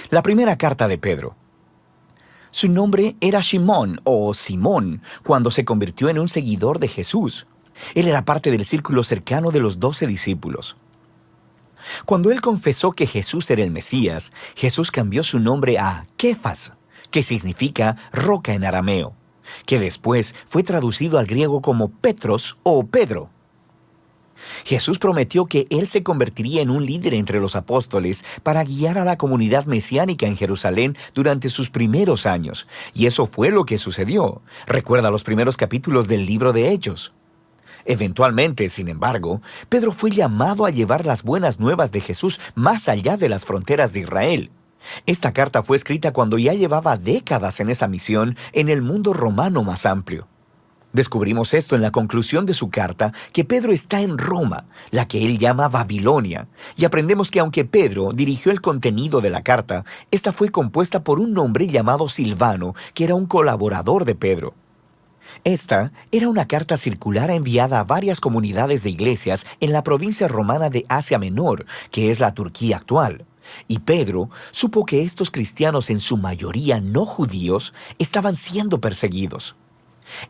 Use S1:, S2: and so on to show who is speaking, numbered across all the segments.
S1: La primera carta de Pedro. Su nombre era Simón o Simón cuando se convirtió en un seguidor de Jesús. Él era parte del círculo cercano de los 12 discípulos. Cuando él confesó que Jesús era el Mesías, Jesús cambió su nombre a Kefas, que significa roca en arameo, que después fue traducido al griego como Petros o Pedro. Jesús prometió que él se convertiría en un líder entre los apóstoles para guiar a la comunidad mesiánica en Jerusalén durante sus primeros años, y eso fue lo que sucedió. Recuerda los primeros capítulos del libro de Hechos. Eventualmente, sin embargo, Pedro fue llamado a llevar las buenas nuevas de Jesús más allá de las fronteras de Israel. Esta carta fue escrita cuando ya llevaba décadas en esa misión en el mundo romano más amplio. Descubrimos esto en la conclusión de su carta, que Pedro está en Roma, la que él llama Babilonia, y aprendemos que aunque Pedro dirigió el contenido de la carta, esta fue compuesta por un hombre llamado Silvano, que era un colaborador de Pedro. Esta era una carta circular enviada a varias comunidades de iglesias en la provincia romana de Asia Menor, que es la Turquía actual. Y Pedro supo que estos cristianos, en su mayoría no judíos, estaban siendo perseguidos.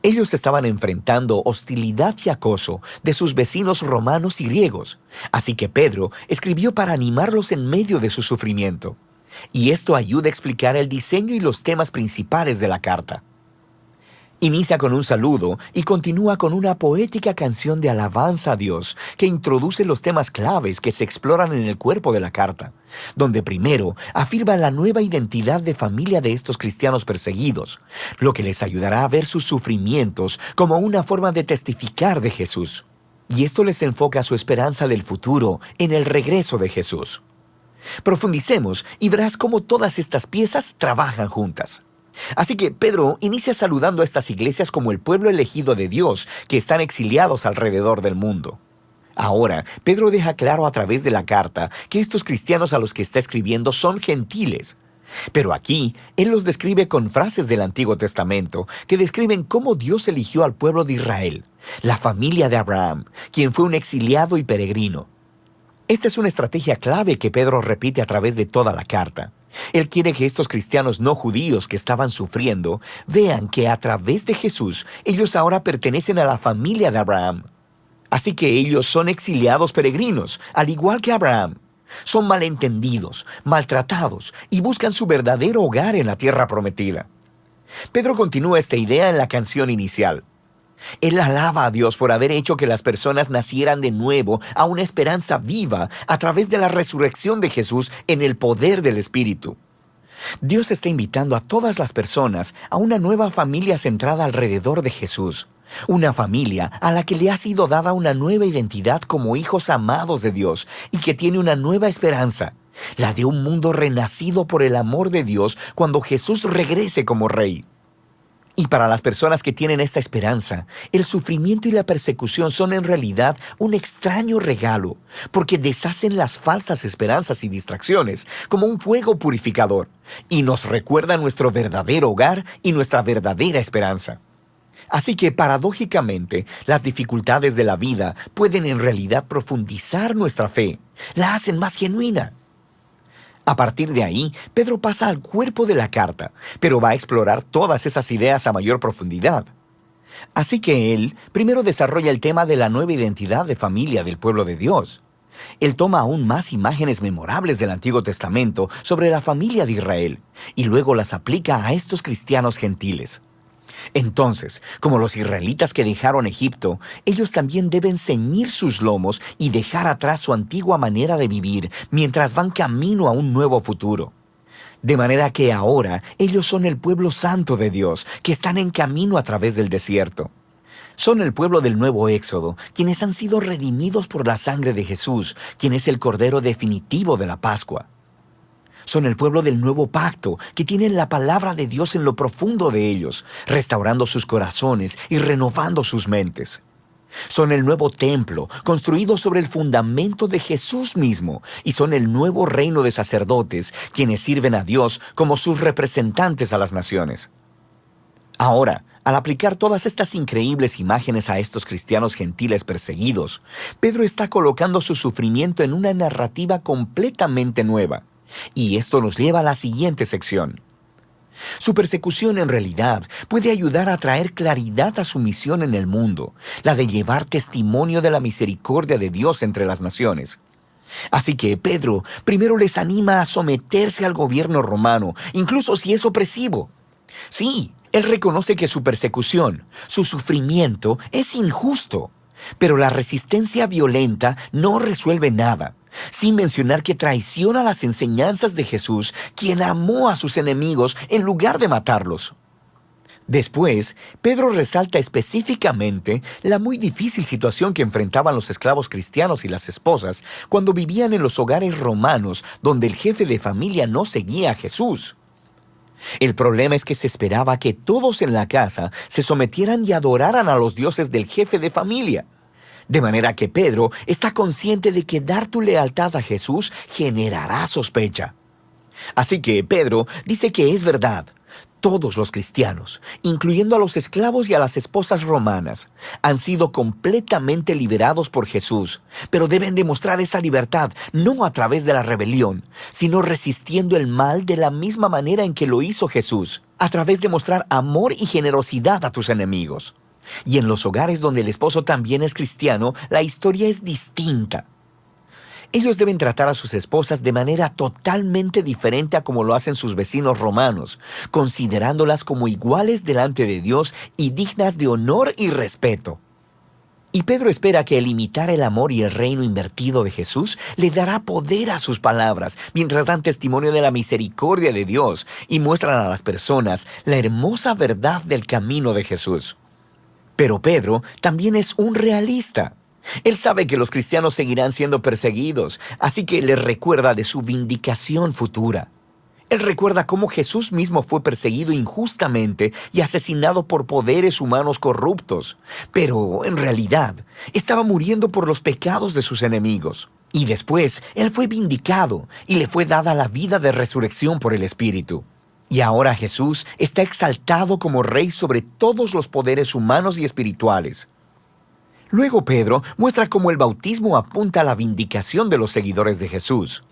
S1: Ellos estaban enfrentando hostilidad y acoso de sus vecinos romanos y griegos, así que Pedro escribió para animarlos en medio de su sufrimiento. Y esto ayuda a explicar el diseño y los temas principales de la carta. Inicia con un saludo y continúa con una poética canción de alabanza a Dios que introduce los temas claves que se exploran en el cuerpo de la carta, donde primero afirma la nueva identidad de familia de estos cristianos perseguidos, lo que les ayudará a ver sus sufrimientos como una forma de testificar de Jesús. Y esto les enfoca su esperanza del futuro en el regreso de Jesús. Profundicemos y verás cómo todas estas piezas trabajan juntas. Así que Pedro inicia saludando a estas iglesias como el pueblo elegido de Dios que están exiliados alrededor del mundo. Ahora, Pedro deja claro a través de la carta que estos cristianos a los que está escribiendo son gentiles. Pero aquí, él los describe con frases del Antiguo Testamento que describen cómo Dios eligió al pueblo de Israel, la familia de Abraham, quien fue un exiliado y peregrino. Esta es una estrategia clave que Pedro repite a través de toda la carta. Él quiere que estos cristianos no judíos que estaban sufriendo vean que a través de Jesús ellos ahora pertenecen a la familia de Abraham. Así que ellos son exiliados peregrinos, al igual que Abraham. Son malentendidos, maltratados y buscan su verdadero hogar en la tierra prometida. Pedro continúa esta idea en la canción inicial. Él alaba a Dios por haber hecho que las personas nacieran de nuevo a una esperanza viva a través de la resurrección de Jesús en el poder del Espíritu. Dios está invitando a todas las personas a una nueva familia centrada alrededor de Jesús. Una familia a la que le ha sido dada una nueva identidad como hijos amados de Dios y que tiene una nueva esperanza, la de un mundo renacido por el amor de Dios cuando Jesús regrese como Rey. Y para las personas que tienen esta esperanza, el sufrimiento y la persecución son en realidad un extraño regalo, porque deshacen las falsas esperanzas y distracciones como un fuego purificador, y nos recuerda nuestro verdadero hogar y nuestra verdadera esperanza. Así que, paradójicamente, las dificultades de la vida pueden en realidad profundizar nuestra fe, la hacen más genuina. A partir de ahí, Pedro pasa al cuerpo de la carta, pero va a explorar todas esas ideas a mayor profundidad. Así que él primero desarrolla el tema de la nueva identidad de familia del pueblo de Dios. Él toma aún más imágenes memorables del Antiguo Testamento sobre la familia de Israel, y luego las aplica a estos cristianos gentiles. Entonces, como los israelitas que dejaron Egipto, ellos también deben ceñir sus lomos y dejar atrás su antigua manera de vivir mientras van camino a un nuevo futuro. De manera que ahora ellos son el pueblo santo de Dios, que están en camino a través del desierto. Son el pueblo del nuevo Éxodo, quienes han sido redimidos por la sangre de Jesús, quien es el Cordero definitivo de la Pascua. Son el pueblo del nuevo pacto, que tienen la palabra de Dios en lo profundo de ellos, restaurando sus corazones y renovando sus mentes. Son el nuevo templo, construido sobre el fundamento de Jesús mismo, y son el nuevo reino de sacerdotes, quienes sirven a Dios como sus representantes a las naciones. Ahora, al aplicar todas estas increíbles imágenes a estos cristianos gentiles perseguidos, Pedro está colocando su sufrimiento en una narrativa completamente nueva. Y esto nos lleva a la siguiente sección. Su persecución en realidad puede ayudar a traer claridad a su misión en el mundo, la de llevar testimonio de la misericordia de Dios entre las naciones. Así que Pedro primero les anima a someterse al gobierno romano, incluso si es opresivo. Sí, él reconoce que su persecución, su sufrimiento, es injusto, pero la resistencia violenta no resuelve nada, sin mencionar que traiciona las enseñanzas de Jesús, quien amó a sus enemigos en lugar de matarlos. Después, Pedro resalta específicamente la muy difícil situación que enfrentaban los esclavos cristianos y las esposas cuando vivían en los hogares romanos donde el jefe de familia no seguía a Jesús. El problema es que se esperaba que todos en la casa se sometieran y adoraran a los dioses del jefe de familia. De manera que Pedro está consciente de que dar tu lealtad a Jesús generará sospecha. Así que Pedro dice que es verdad. Todos los cristianos, incluyendo a los esclavos y a las esposas romanas, han sido completamente liberados por Jesús, pero deben demostrar esa libertad no a través de la rebelión, sino resistiendo el mal de la misma manera en que lo hizo Jesús, a través de mostrar amor y generosidad a tus enemigos. Y en los hogares donde el esposo también es cristiano, la historia es distinta. Ellos deben tratar a sus esposas de manera totalmente diferente a como lo hacen sus vecinos romanos, considerándolas como iguales delante de Dios y dignas de honor y respeto. Y Pedro espera que el imitar el amor y el reino invertido de Jesús le dará poder a sus palabras, mientras dan testimonio de la misericordia de Dios y muestran a las personas la hermosa verdad del camino de Jesús. Pero Pedro también es un realista. Él sabe que los cristianos seguirán siendo perseguidos, así que les recuerda de su vindicación futura. Él recuerda cómo Jesús mismo fue perseguido injustamente y asesinado por poderes humanos corruptos, pero en realidad estaba muriendo por los pecados de sus enemigos. Y después Él fue vindicado y le fue dada la vida de resurrección por el Espíritu. Y ahora Jesús está exaltado como Rey sobre todos los poderes humanos y espirituales. Luego Pedro muestra cómo el bautismo apunta a la vindicación de los seguidores de Jesús.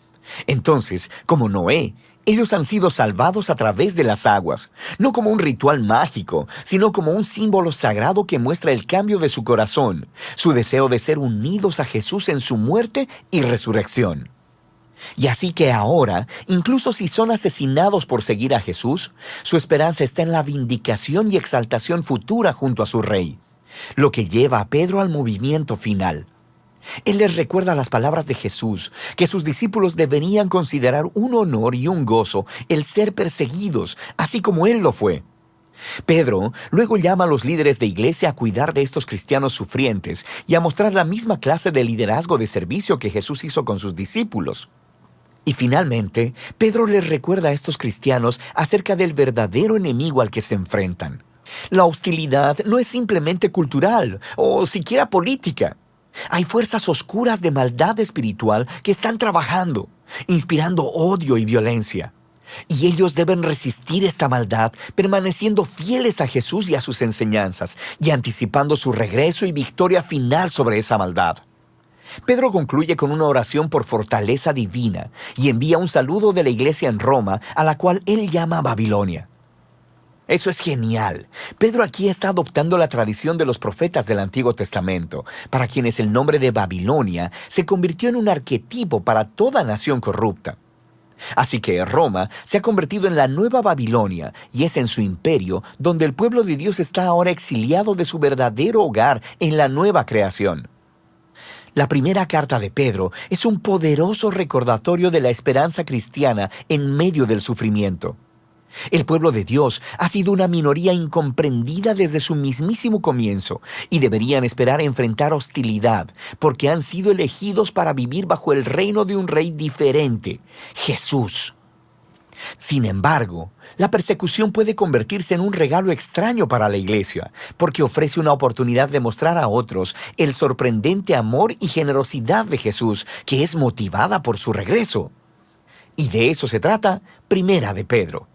S1: Entonces, como Noé, ellos han sido salvados a través de las aguas, no como un ritual mágico, sino como un símbolo sagrado que muestra el cambio de su corazón, su deseo de ser unidos a Jesús en su muerte y resurrección. Y así que ahora, incluso si son asesinados por seguir a Jesús, su esperanza está en la vindicación y exaltación futura junto a su Rey, lo que lleva a Pedro al movimiento final. Él les recuerda las palabras de Jesús, que sus discípulos deberían considerar un honor y un gozo el ser perseguidos, así como él lo fue. Pedro luego llama a los líderes de iglesia a cuidar de estos cristianos sufrientes y a mostrar la misma clase de liderazgo de servicio que Jesús hizo con sus discípulos. Y finalmente, Pedro les recuerda a estos cristianos acerca del verdadero enemigo al que se enfrentan. La hostilidad no es simplemente cultural o siquiera política. Hay fuerzas oscuras de maldad espiritual que están trabajando, inspirando odio y violencia. Y ellos deben resistir esta maldad, permaneciendo fieles a Jesús y a sus enseñanzas, y anticipando su regreso y victoria final sobre esa maldad. Pedro concluye con una oración por fortaleza divina y envía un saludo de la iglesia en Roma, a la cual él llama Babilonia. Eso es genial. Pedro aquí está adoptando la tradición de los profetas del Antiguo Testamento, para quienes el nombre de Babilonia se convirtió en un arquetipo para toda nación corrupta. Así que Roma se ha convertido en la nueva Babilonia, y es en su imperio donde el pueblo de Dios está ahora exiliado de su verdadero hogar en la nueva creación. La primera carta de Pedro es un poderoso recordatorio de la esperanza cristiana en medio del sufrimiento. El pueblo de Dios ha sido una minoría incomprendida desde su mismísimo comienzo y deberían esperar enfrentar hostilidad porque han sido elegidos para vivir bajo el reino de un rey diferente, Jesús. Sin embargo, la persecución puede convertirse en un regalo extraño para la iglesia, porque ofrece una oportunidad de mostrar a otros el sorprendente amor y generosidad de Jesús, que es motivada por su regreso. Y de eso se trata Primera de Pedro.